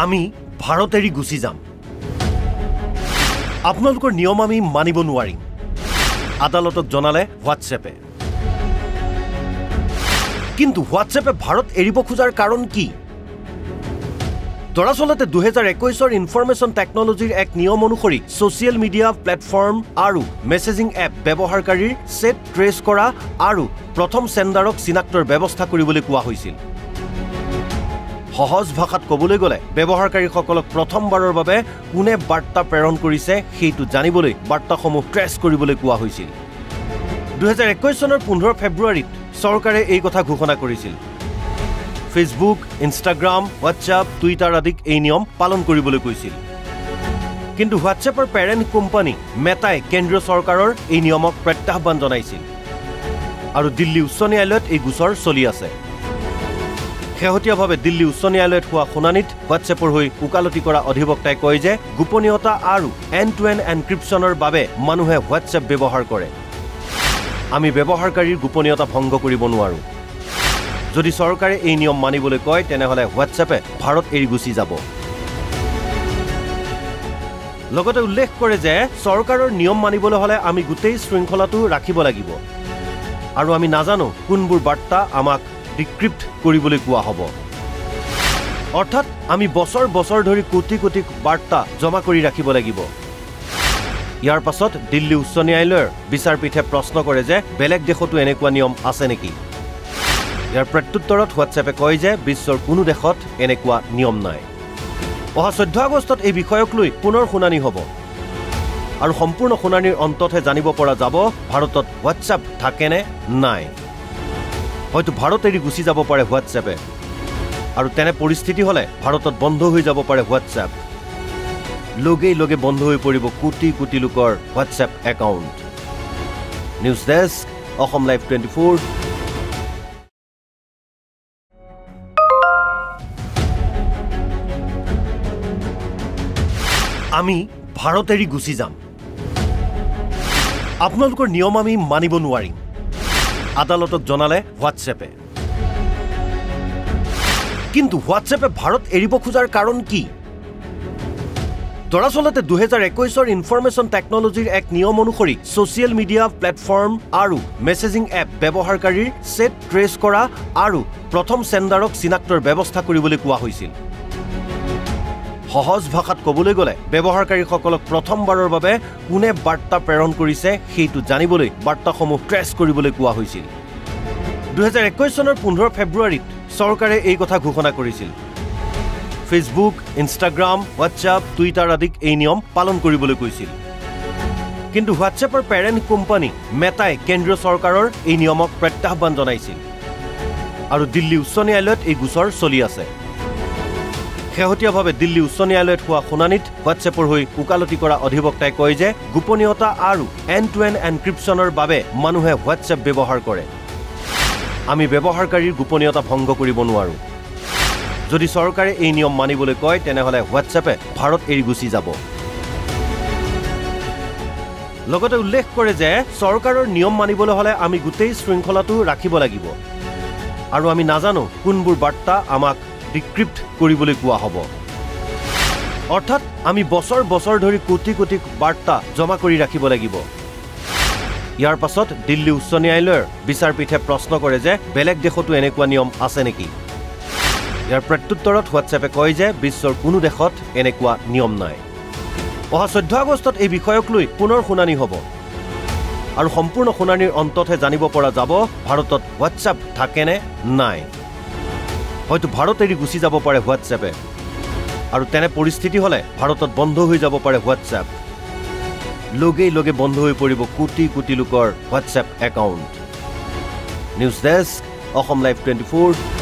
আমি ভাৰত এৰি গুচি যাম আপোনালোকৰ নিয়ম আমি মানিব নোৱাৰিম আদালতক জনালে হোৱাটছএপে কিন্তু হোৱাটছএপে ভাৰত এৰিব খোজাৰ কাৰণ কি দৰাচলতে 2021 ইনফৰমেশ্যন টেকনলজিৰ এক নিয়ম অনুসৰি সোশ্যাল মিডিয়া প্লেটফৰ্ম আৰু মেছেজিং এপ ব্যৱহাৰকাৰীৰ সেট ট্ৰেছ কৰা আৰু প্ৰথম সেণ্ডাৰক চিনাক্তৰ ব্যৱস্থা কৰিবলৈ কোৱা হৈছিল সহজ ভাষাত ক'বলৈ গ'লে ব্যৱহাৰকাৰীসকলক প্ৰথমবাৰৰ বাবে কোনে বাৰ্তা প্ৰেৰণ কৰিছে সেইটো জানিবলৈ বাৰ্তাসমূহ ট্ৰেছ কৰিবলৈ কোৱা হৈছিল 2021 চনৰ 15 ফেব্ৰুৱাৰীত চৰকাৰে এই কথা ঘোষণা কৰিছিল ফেচবুক ইনষ্টাগ্ৰাম হোৱাটছএপ টুইটাৰ আদিক এই নিয়ম পালন কৰিবলৈ কৈছিল কিন্তু হোৱাটছএপৰ পেৰেণ্ট কোম্পানী মেটাই কেন্দ্ৰীয় চৰকাৰৰ এই নিয়মক প্ৰত্যাহ্বান জনাইছিল আৰু দিল্লী উচ্চ ন্যায়ালয়ত এই গোচৰ চলি আছে শেহতীয়াভাৱে দিল্লী উচ্চ ন্যায়ালয়ত হোৱা শুনানিত হোৱাটছএপৰ হৈ উকালতি কৰা অধিবক্তাই কয় যে গোপনীয়তা আৰু এণ্ড টু এণ্ড এনক্ৰিপশ্যনৰ বাবে মানুহে হোৱাটছএপ ব্যৱহাৰ কৰে আমি ব্যৱহাৰকাৰীৰ গোপনীয়তা ভংগ কৰিব নোৱাৰো যদি চৰকাৰে এই নিয়ম মানিবলৈ কয় তেনেহলে হোৱাটছএপে ভাৰত এৰি গুচি যাব লগতে উল্লেখ কৰে যে চৰকাৰৰ নিয়ম মানিবলৈ হলে আমি গোটেই শৃংখলাটো ৰাখিব লাগিব আৰু আমি নাজানো কোনবোৰ বাৰ্তা আমাক ডিক্ৰিপ্ট কৰিবলৈ কোৱা হ'ব অৰ্থাৎ আমি বছৰ বছৰ ধৰি কোটি কোটি বাৰ্তা জমা কৰি ৰাখিব লাগিব ইয়াৰ পাছত দিল্লী উচ্চ ন্যায়ালয়ৰ বিচাৰপীঠে প্ৰশ্ন কৰে যে বেলেগ দেশতো এনেকুৱা নিয়ম আছে নেকি ইয়াৰ প্ৰত্যুত্তৰত হোৱাটছএপে কয় যে বিশ্বৰ কোনো দেশত এনেকুৱা নিয়ম নাই অহা 14 আগষ্টত এই বিষয়ক লৈ পুনৰ শুনানি হ'ব আৰু সম্পূৰ্ণ শুনানিৰ অন্ততহে জানিব পৰা যাব ভাৰতত হোৱাটছএপ থাকে নে নাই হয়তো ভাৰত এৰি গুচি যাব পাৰে হোৱাটছএপে আৰু তেনে পৰিস্থিতি হলে ভাৰতত বন্ধ হৈ যাব পাৰে হোৱাটছএপ লগে বন্ধ হৈ পৰিব কোটি কোটি লোকৰ WhatsApp account news desk Assam live 24 আমি ভাৰত এৰি গুচি যাম আপোনালোকৰ নিয়ম আমি মানিব নোৱাৰিম আদালতক জনালে হোৱাটছএপে কিন্তু হোৱাটছএপে ভাৰত এৰিব খোজাৰ কাৰণ কি দৰাচলতে 2021 ইনফৰমেশ্যন টেকনলজিৰ এক নিয়ম অনুসৰি সোশ্যাল মিডিয়া প্লেটফৰ্ম আৰু মেছেজিং এপ ব্যৱহাৰকাৰীৰ সেট ট্ৰেছ কৰা আৰু প্ৰথম সেণ্ডাৰক চিনাক্তৰ ব্যৱস্থা কৰিবলৈ কোৱা হৈছিল সহজ ভাষাত ক'বলৈ গ'লে ব্যৱহাৰকাৰীসকলক প্ৰথমবাৰৰ বাবে কোনে বাৰ্তা প্ৰেৰণ কৰিছে সেইটো জানিবলৈ বাৰ্তাসমূহ ট্ৰেছ কৰিবলৈ কোৱা হৈছিল 2021 চনৰ 15 ফেব্ৰুৱাৰীত চৰকাৰে এই কথা ঘোষণা কৰিছিল ফেচবুক ইনষ্টাগ্ৰাম হোৱাটছএপ টুইটাৰ আদিক এই নিয়ম পালন কৰিবলৈ কৈছিল কিন্তু হোৱাটছএপৰ পেৰেণ্ট কোম্পানী মেটাই কেন্দ্ৰীয় চৰকাৰৰ এই নিয়মক প্ৰত্যাহ্বান জনাইছিল আৰু দিল্লী উচ্চ ন্যায়ালয়ত এই গোচৰ চলি আছে শেহতীয়াভাৱে দিল্লী উচ্চ ন্যায়ালয়ত হোৱা শুনানিত হোৱাটছএপৰ হৈ উকালতি কৰা অধিবক্তাই কয় যে গোপনীয়তা আৰু এণ্ড টু এণ্ড এনক্ৰিপশ্যনৰ বাবে মানুহে হোৱাটছএপ ব্যৱহাৰ কৰে আমি ব্যৱহাৰকাৰীৰ গোপনীয়তা ভংগ কৰিব নোৱাৰো যদি চৰকাৰে এই নিয়ম মানিবলৈ কয় তেনেহলে হোৱাটছএপে ভাৰত এৰি গুচি যাব লগতে উল্লেখ কৰে যে চৰকাৰৰ নিয়ম মানিবলৈ হলে আমি গোটেই শৃংখলাটো ৰাখিব লাগিব আৰু আমি নাজানো কোনবোৰ বাৰ্তা আমাক ডিক্ৰিপ্ট কৰিবলৈ কোৱা হ'ব অৰ্থাৎ আমি বছৰ বছৰ ধৰি কোটি কোটি বাৰ্তা জমা কৰি ৰাখিব লাগিব ইয়াৰ পাছত দিল্লী উচ্চ ন্যায়ালয়ৰ বিচাৰপীঠে প্ৰশ্ন কৰে যে বেলেগ দেশতো এনেকুৱা নিয়ম আছে নেকি ইয়াৰ প্ৰত্যুত্তৰত হোৱাটছএপে কয় যে বিশ্বৰ কোনো দেশত এনেকুৱা নিয়ম নাই অহা 14 আগষ্টত এই বিষয়ক লৈ পুনৰ শুনানি হ'ব আৰু সম্পূৰ্ণ শুনানিৰ অন্ততহে জানিব পৰা যাব ভাৰতত হোৱাটছএপ থাকে নে নাই হয়তো ভাৰত এৰি গুচি যাব পাৰে হোৱাটছএপে আৰু তেনে পৰিস্থিতি হলে ভাৰতত বন্ধ হৈ যাব পাৰে হোৱাটছএপ লগে বন্ধ হৈ পৰিব কোটি কোটি লোকৰ WhatsApp account news desk Assam live 24